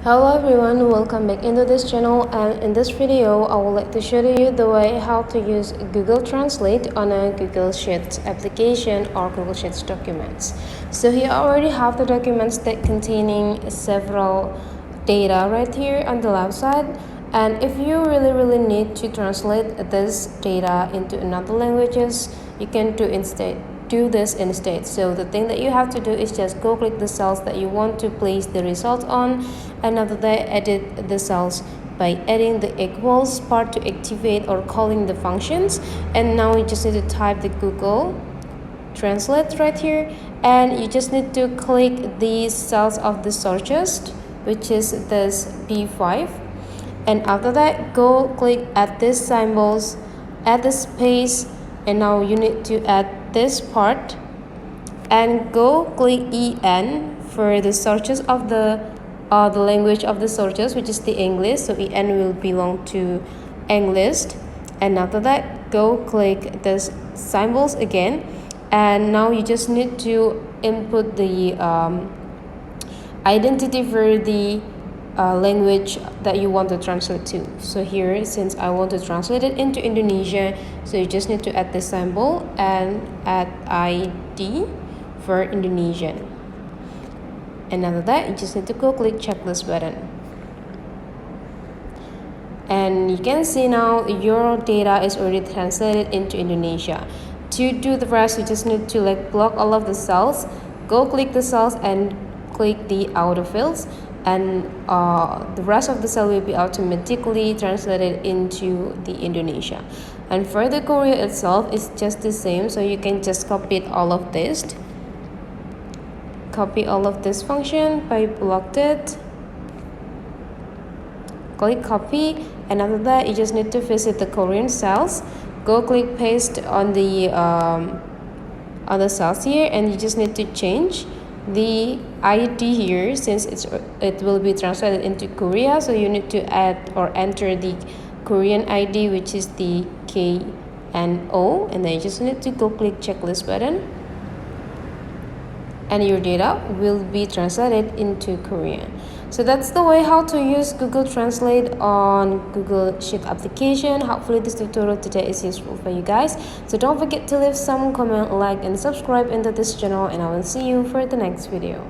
Hello everyone, welcome back into this channel, and in this video I would like to show you the way how to use Google Translate on a Google Sheets application or Google Sheets documents. So here I already have the documents that containing several data right here on the left side, and if you really need to translate this data into another languages, you can do this instead. So the thing that you have to do is just go click the cells that you want to place the result on, and after that edit the cells by adding the equals part to activate or calling the functions. And now you just need to type the Google Translate right here, and you just need to click these cells of the searches, which is this B5, and after that go click add these symbols, add the space, and now you need to add this part and go click en for the searches of the language of the searches, which is the English. So en will belong to English, and after that go click this symbols again, and now you just need to input the identity for the language that you want to translate to. So here, since I want to translate it into Indonesia, so you just need to add the symbol and add ID for Indonesian, and after that you just need to go click checklist button, and you can see now your data is already translated into Indonesia. To do the rest, you just need to block all of the cells, go click the cells and click the autofills, and the rest of the cell will be automatically translated into the Indonesia. And for the Korea itself, it's just the same, so you can just copy all of this function by blocked it, click copy, and after that you just need to visit the Korean cells, go click paste on the other cells here, and you just need to change the ID here since it will be translated into Korea. So you need to add or enter the Korean ID, which is the KNO, and then you just need to go click checklist button, and your data will be translated into Korean. So that's the way how to use Google Translate on Google Sheet application. Hopefully this tutorial today is useful for you guys. So don't forget to leave some comment, like, and subscribe into this channel, and I will see you for the next video.